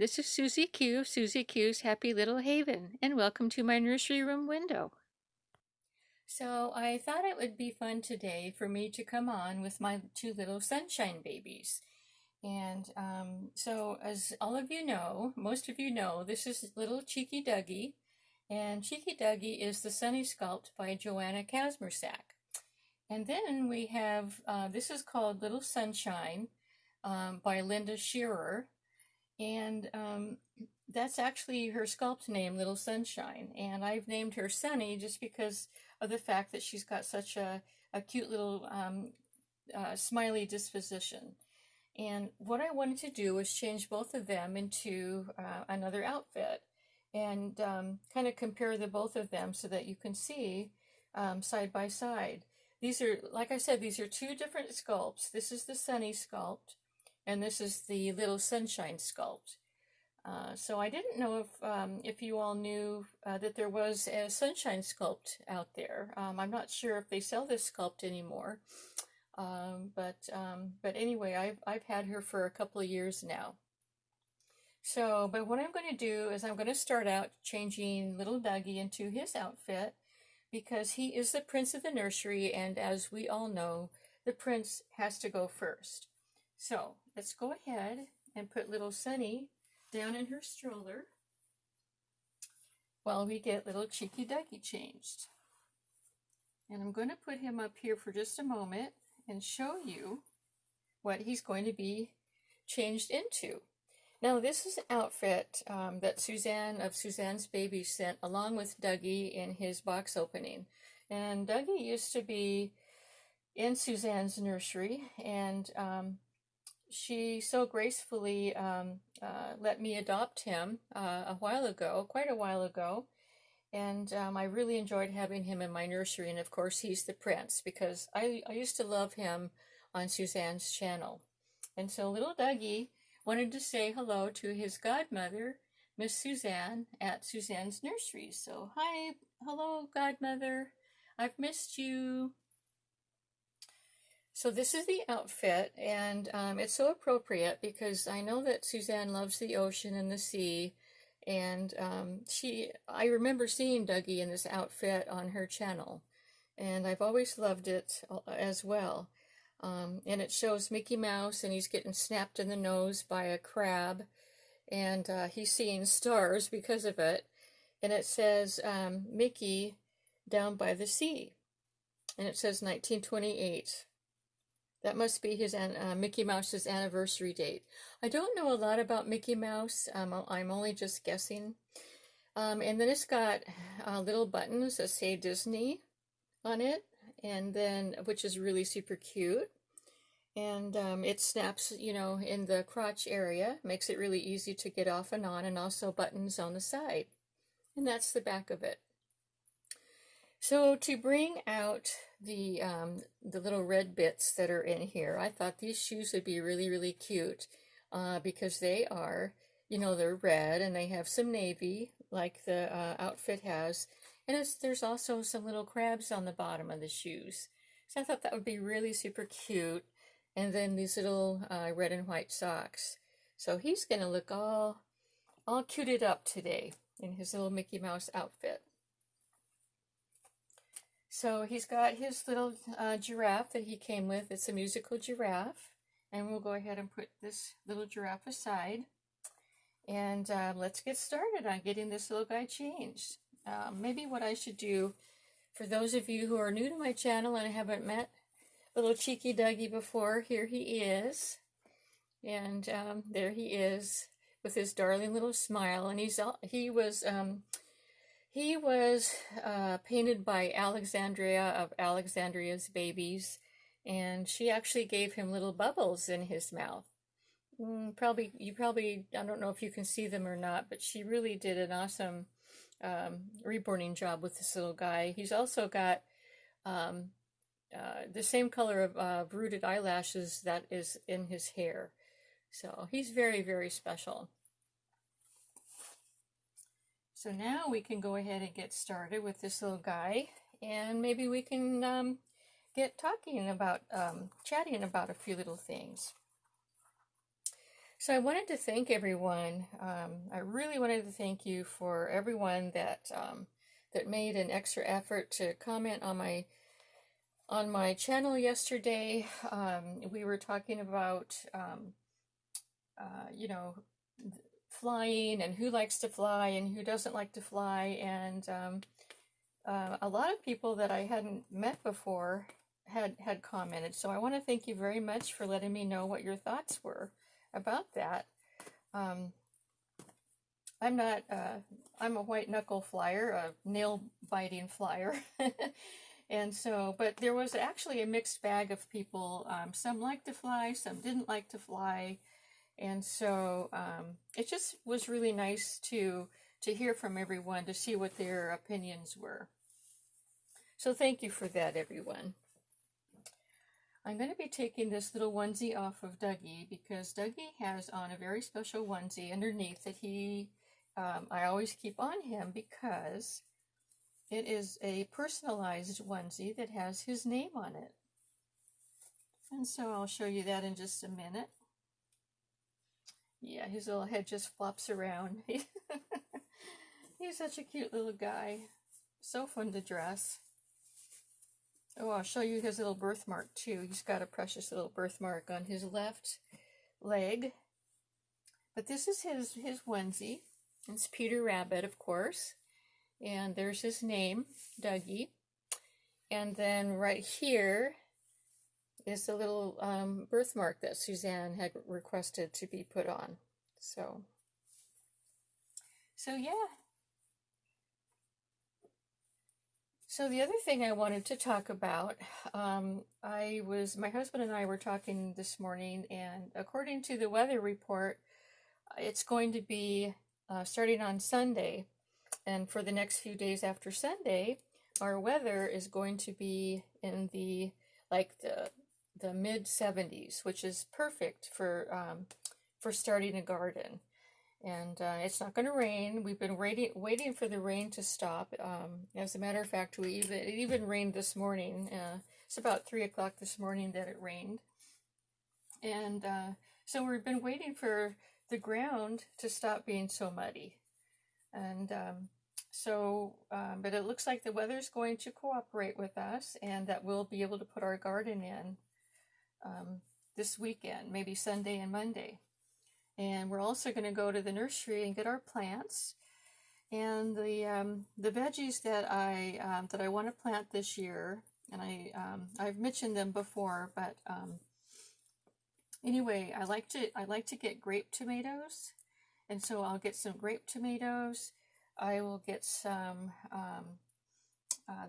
This is Susie Q of Susie Q's Happy Little Haven, and welcome to my nursery room window. So I thought it would be fun today for me to come on with my two little sunshine babies. And so as all of you know, most of you know, this is little Cheeky Dougie, and Cheeky Dougie is the Sunny Sculpt by Joanna Kazmiercak. And then we have, this is called Little Sunshine by Linda Scherer. And that's actually her sculpt name, Little Sunshine. And I've named her Sunny just because of the fact that she's got such a cute little smiley disposition. And what I wanted to do was change both of them into another outfit and kind of compare the both of them so that you can see side by side. These are, like I said, these are two different sculpts. This is the Sunny sculpt, and this is the Little Sunshine sculpt. So I didn't know if you all knew that there was a Sunshine sculpt out there. I'm not sure if they sell this sculpt anymore, but anyway, I've had her for a couple of years now. So, but what I'm going to do is I'm going to start out changing little Dougie into his outfit because he is the prince of the nursery, and as we all know, the prince has to go first. So let's go ahead and put little Sunny down in her stroller while we get little Cheeky Dougie changed. And I'm going to put him up here for just a moment and show you what he's going to be changed into. Now this is an outfit that Suzanne of Suzanne's Baby sent along with Dougie in his box opening. And Dougie used to be in Suzanne's nursery, and she so gracefully let me adopt him quite a while ago, and I really enjoyed having him in my nursery. And of course he's the prince because I used to love him on Suzanne's channel. And so little Dougie wanted to say hello to his godmother, Miss Suzanne, at Suzanne's nursery. So hello godmother, I've missed you. So this is the outfit, and it's so appropriate because I know that Suzanne loves the ocean and the sea, and I remember seeing Dougie in this outfit on her channel, and I've always loved it as well. And it shows Mickey Mouse, and he's getting snapped in the nose by a crab, and he's seeing stars because of it, and it says Mickey down by the sea, and it says 1928. That must be his Mickey Mouse's anniversary date. I don't know a lot about Mickey Mouse. I'm only just guessing. And then it's got little buttons that say Disney on it, and then which is really super cute. And it snaps, in the crotch area, makes it really easy to get off and on, and also buttons on the side. And that's the back of it. So to bring out the little red bits that are in here, I thought these shoes would be really, really cute because they are, they're red and they have some navy like the outfit has. And there's also some little crabs on the bottom of the shoes. So I thought that would be really super cute. And then these little red and white socks. So he's going to look all cuted up today in his little Mickey Mouse outfit. So he's got his little giraffe that he came with. It's a musical giraffe. And we'll go ahead and put this little giraffe aside. And let's get started on getting this little guy changed. Maybe what I should do, for those of you who are new to my channel and haven't met little Cheeky Dougie before, here he is. And there he is with his darling little smile. And he was painted by Alexandra of Alexandria's Babies, and she actually gave him little bubbles in his mouth. You probably, I don't know if you can see them or not, but she really did an awesome reborning job with this little guy. He's also got the same color of rooted eyelashes that is in his hair. So he's very, very special. So now we can go ahead and get started with this little guy, and maybe we can get talking about, chatting about a few little things. So I wanted to thank everyone. I really wanted to thank you for everyone that that made an extra effort to comment on my channel yesterday. We were talking about you know, flying and who likes to fly and who doesn't like to fly, and a lot of people that I hadn't met before had commented. So I want to thank you very much for letting me know what your thoughts were about that. I'm not, I'm a white knuckle flyer, a nail biting flyer. And so, but there was actually a mixed bag of people. Some liked to fly, some didn't like to fly. And so it just was really nice to hear from everyone, to see what their opinions were. So thank you for that, everyone. I'm going to be taking this little onesie off of Dougie because Dougie has on a very special onesie underneath that I always keep on him because it is a personalized onesie that has his name on it. And so I'll show you that in just a minute. Yeah, his little head just flops around. He's such a cute little guy. So fun to dress. Oh, I'll show you his little birthmark too. He's got a precious little birthmark on his left leg. But this is his onesie. It's Peter Rabbit, of course. And there's his name, Dougie. And then right here is the little birthmark that Suzanne had requested to be put on. So yeah. So the other thing I wanted to talk about, my husband and I were talking this morning, and according to the weather report, it's going to be starting on Sunday, and for the next few days after Sunday, our weather is going to be in the mid 70s, which is perfect for starting a garden. And it's not going to rain. We've been waiting for the rain to stop. As a matter of fact, it even rained this morning. It's about 3 o'clock this morning that it rained. And so we've been waiting for the ground to stop being so muddy. And but it looks like the weather's going to cooperate with us, and that we'll be able to put our garden in this weekend, maybe Sunday and Monday. And we're also going to go to the nursery and get our plants. And the veggies that I want to plant this year, and I've mentioned them before, but anyway, I like to get grape tomatoes, and so I'll get some grape tomatoes. I will get some.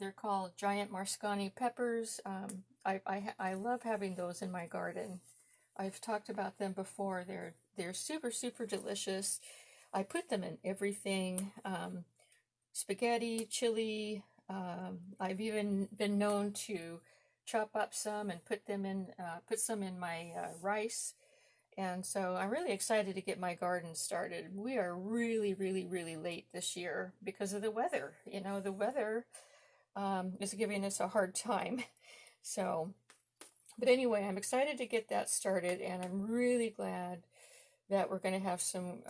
They're called giant Marscani peppers. I love having those in my garden. I've talked about them before. They're super delicious. I put them in everything. Spaghetti, chili. I've even been known to chop up some and put some in my rice. And so I'm really excited to get my garden started. We are really late this year because of the weather. You know, the weather is giving us a hard time. So, but anyway, I'm excited to get that started, and I'm really glad that we're going to have some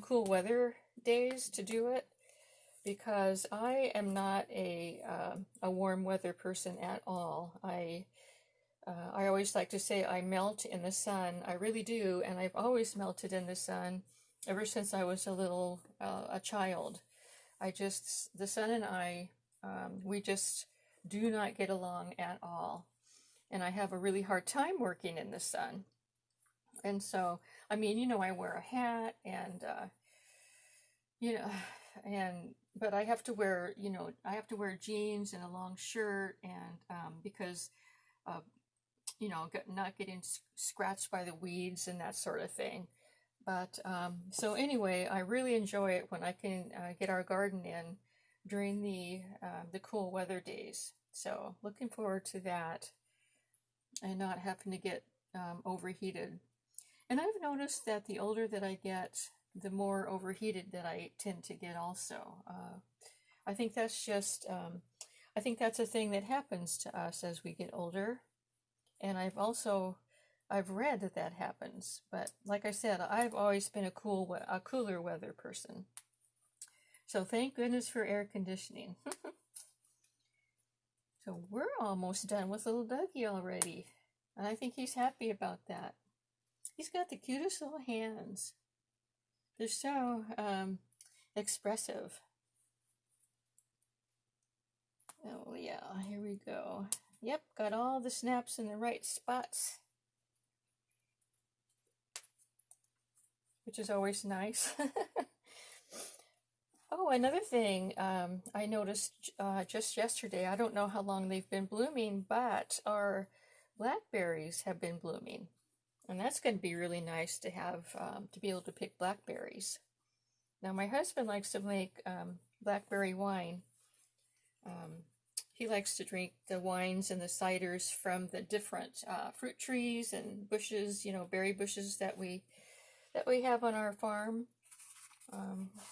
cool weather days to do it, because I am not a warm weather person at all. I always like to say I melt in the sun. I really do, and I've always melted in the sun ever since I was a child. The sun and I, we just do not get along at all. And I have a really hard time working in the sun. And so, I mean, you know, I wear a hat and, you know, but I have to wear, jeans and a long shirt, and because of, not getting scratched by the weeds and that sort of thing. But so anyway, I really enjoy it when I can get our garden in during the cool weather days. So looking forward to that, and not having to get overheated. And I've noticed that the older that I get, the more overheated that I tend to get also. I think that's just, I think that's a thing that happens to us as we get older. And I've also I've read that that happens, but like I said, I've always been a cooler weather person. So thank goodness for air conditioning. So we're almost done with little Dougie already, and I think he's happy about that. He's got the cutest little hands. They're so expressive. Oh yeah, here we go. Yep, got all the snaps in the right spots, which is always nice. Oh, another thing I noticed just yesterday, I don't know how long they've been blooming, but our blackberries have been blooming. And that's going to be really nice to have, to be able to pick blackberries. Now, my husband likes to make blackberry wine. He likes to drink the wines and the ciders from the different fruit trees and bushes, you know, berry bushes that we have on our farm.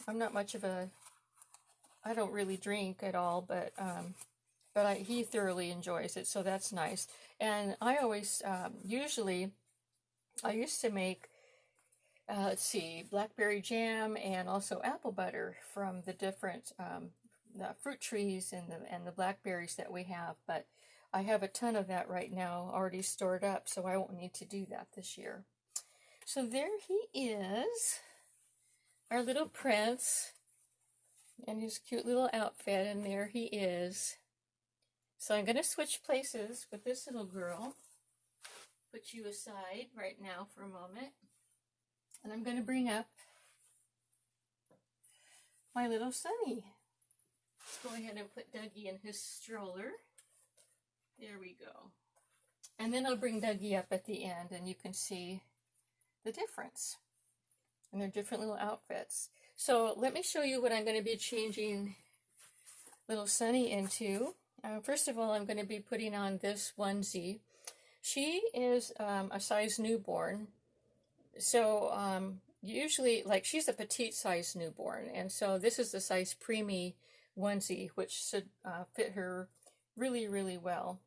I'm not much of a, I don't really drink at all, but he thoroughly enjoys it, so that's nice. And I always, usually, I used to make, let's see, blackberry jam and also apple butter from the different the fruit trees and the blackberries that we have, but I have a ton of that right now already stored up, so I won't need to do that this year. So there he is, our little prince, and his cute little outfit, and there he is. So I'm going to switch places with this little girl. Put you aside right now for a moment. And I'm going to bring up my little Sonny. Let's go ahead and put Dougie in his stroller. There we go. And then I'll bring Dougie up at the end, and you can see the difference. And their different little outfits. So let me show you what I'm going to be changing little Sonny into. First of all, I'm going to be putting on this onesie. She is a size newborn. So usually, like, she's a petite size newborn. And so this is the size preemie onesie, which should fit her really, really well.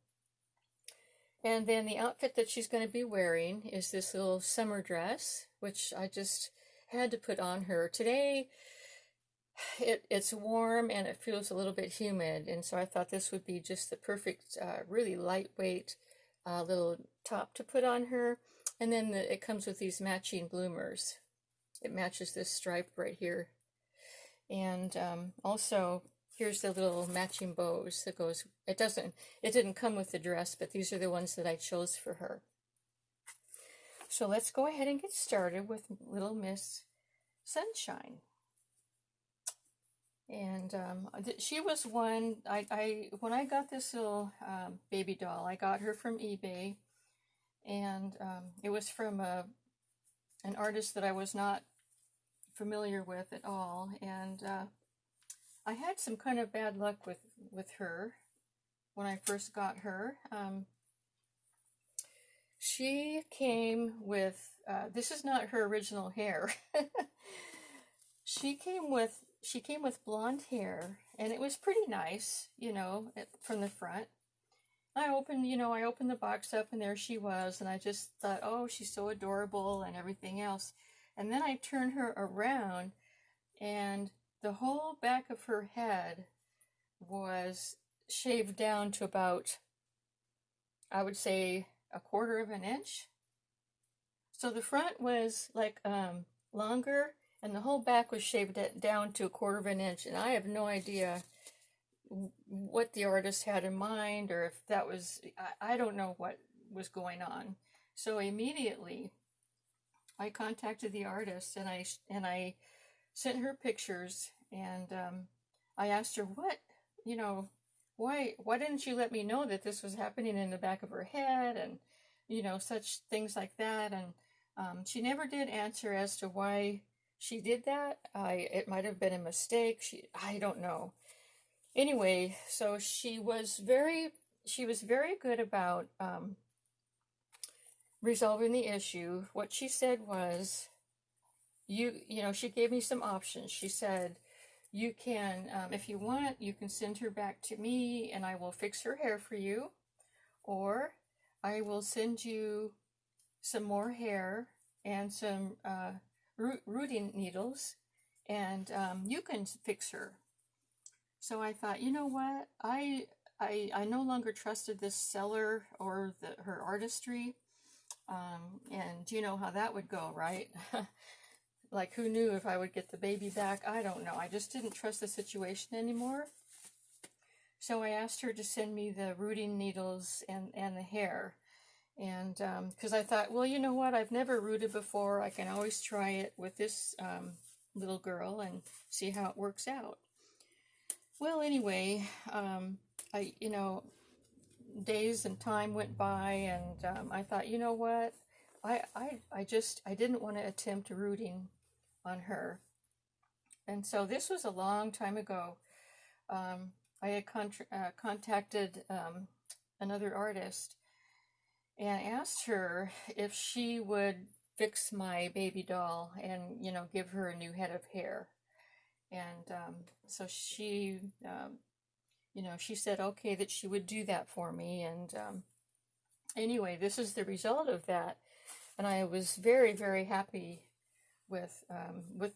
And then the outfit that she's going to be wearing is this little summer dress, which I just had to put on her. Today, it's warm and it feels a little bit humid, and so I thought this would be just the perfect, really lightweight little top to put on her. And then it comes with these matching bloomers. It matches this stripe right here. And also, here's the little matching bows that goes, it didn't come with the dress, but these are the ones that I chose for her. So let's go ahead and get started with little Miss Sunshine. And she was one, when I got this little baby doll, I got her from eBay. And it was from an artist that I was not familiar with at all. And I had some kind of bad luck with her when I first got her. She came with, this is not her original hair. She came with blonde hair, and it was pretty nice, you know, from the front. I opened the box up, and there she was, and I just thought, oh, she's so adorable and everything else. And then I turned her around, and the whole back of her head was shaved down to about, I would say, 1/4 of an inch. So the front was like longer, and the whole back was shaved down to 1/4 of an inch. And I have no idea what the artist had in mind, or if that was, I don't know what was going on. So immediately I contacted the artist, and I sent her pictures, and I asked her, why didn't you let me know that this was happening in the back of her head, and such things like that. And she never did answer as to why she did that. It might have been a mistake. I don't know. Anyway, so she was very good about resolving the issue. What she said was, she gave me some options. She said, you can, if you want, you can send her back to me and I will fix her hair for you, or I will send you some more hair and some rooting needles, and you can fix her. So I thought, you know what, I no longer trusted this seller or her artistry, and you know how that would go, right? Like, who knew if I would get the baby back? I don't know. I just didn't trust the situation anymore. So I asked her to send me the rooting needles and the hair. And because I thought, well, you know what? I've never rooted before. I can always try it with this little girl and see how it works out. Well, anyway, days and time went by, and I thought, you know what? I didn't want to attempt rooting on her. And so this was a long time ago. I had contacted another artist and asked her if she would fix my baby doll and, you know, give her a new head of hair. And so she, she said, okay, that she would do that for me. And anyway, this is the result of that. And I was very, very happy with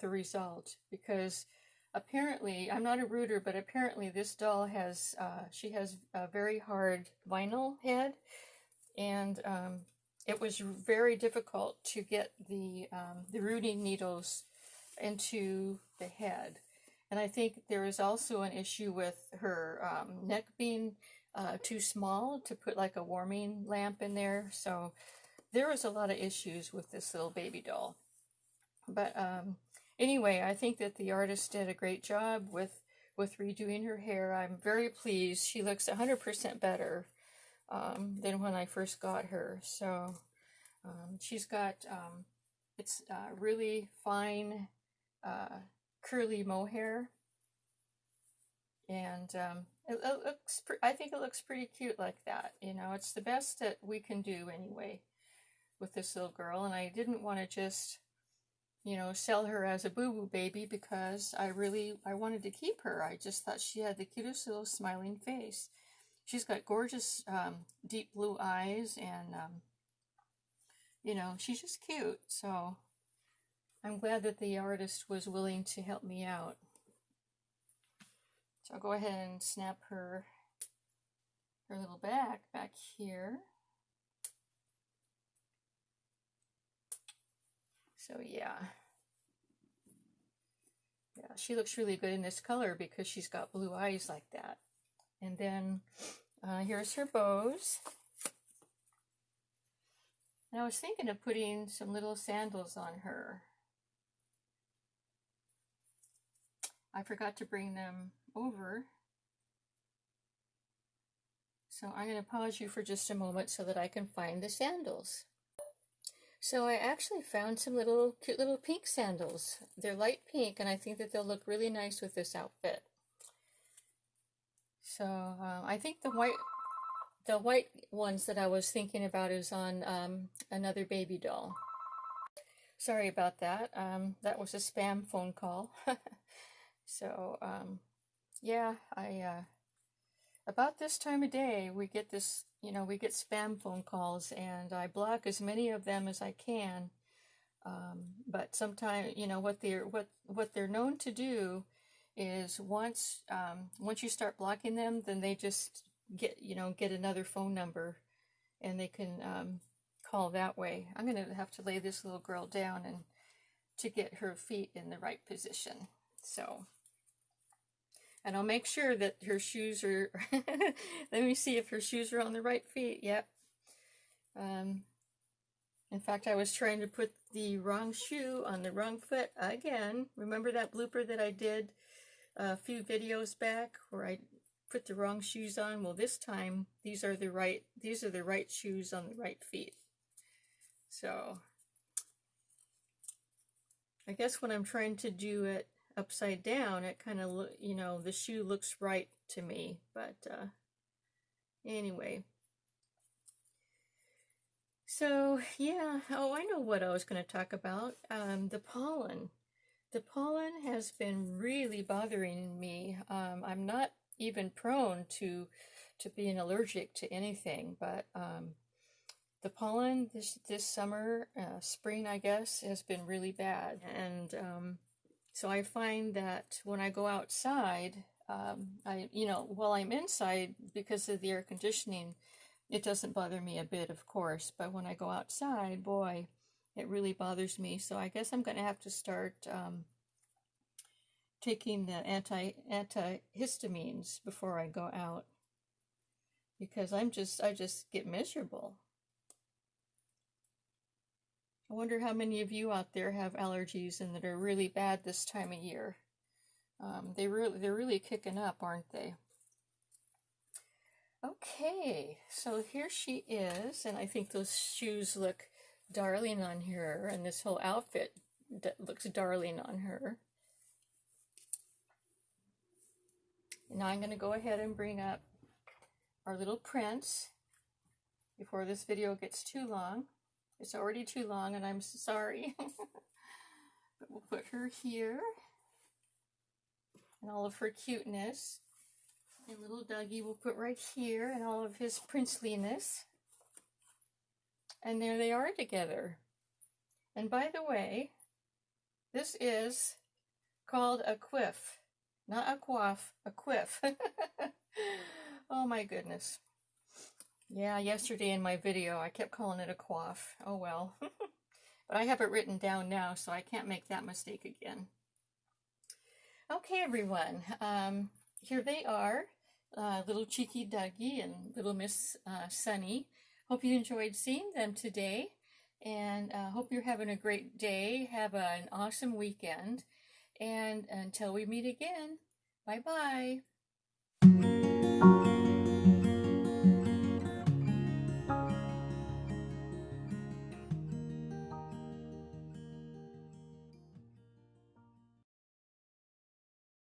the result, because apparently, I'm not a rooter, but apparently this doll has, she has a very hard vinyl head, and it was very difficult to get the rooting needles into the head. And I think there is also an issue with her neck being too small to put like a warming lamp in there. So there was a lot of issues with this little baby doll. But anyway, I think that the artist did a great job with redoing her hair. I'm very pleased. She looks 100% better than when I first got her. So she's got, it's really fine curly mohair. And it looks, I think it looks pretty cute like that. You know, it's the best that we can do anyway with this little girl. And I didn't want to just, you know, sell her as a boo-boo baby, because I wanted to keep her. I just thought she had the cutest little smiling face. She's got gorgeous deep blue eyes, and you know, she's just cute. So I'm glad that the artist was willing to help me out. So I'll go ahead and snap her little back here. So yeah, she looks really good in this color because she's got blue eyes like that. And then here's her bows. And I was thinking of putting some little sandals on her. I forgot to bring them over. So I'm going to pause you for just a moment so that I can find the sandals. So I actually found some cute little pink sandals. They're light pink, and I think that they'll look really nice with this outfit. So I think the white ones that I was thinking about is on another baby doll. Sorry about that. That was a spam phone call. So yeah, about this time of day, we get this, you know, we get spam phone calls, and I block as many of them as I can. But sometimes, you know, what they're known to do is once you start blocking them, then they just get another phone number, and they can call that way. I'm going to have to lay this little girl down and to get her feet in the right position. So. And I'll make sure that her shoes are, let me see if her shoes are on the right feet. Yep. In fact, I was trying to put the wrong shoe on the wrong foot again. Remember that blooper that I did a few videos back where I put the wrong shoes on? Well, this time, these are the right shoes on the right feet. So, I guess when I'm trying to do it upside down, it kind of, you know, the shoe looks right to me, but anyway. So yeah, oh, I know what I was going to talk about. The pollen. The pollen has been really bothering me. I'm not even prone to being allergic to anything, but the pollen this summer, spring, I guess, has been really bad. And so I find that when I go outside, while I'm inside, because of the air conditioning, it doesn't bother me a bit, of course. But when I go outside, boy, it really bothers me. So I guess I'm going to have to start taking the antihistamines before I go out, because I just get miserable. I wonder how many of you out there have allergies and that are really bad this time of year. They're really kicking up, aren't they? Okay, so here she is, and I think those shoes look darling on her, and this whole outfit looks darling on her. And now I'm going to go ahead and bring up our little prince before this video gets too long. It's already too long, and I'm sorry. But we'll put her here, and all of her cuteness. And little Dougie we'll put right here, and all of his princeliness. And there they are together. And by the way, this is called a quiff. Not a coif, a quiff. Oh my goodness. Yeah, yesterday in my video I kept calling it a coif. Oh well. But I have it written down now, so I can't make that mistake again. Okay, everyone. Here they are. Little cheeky Dougie and little Miss Sunny. Hope you enjoyed seeing them today. And hope you're having a great day. Have an awesome weekend. And until we meet again, bye-bye.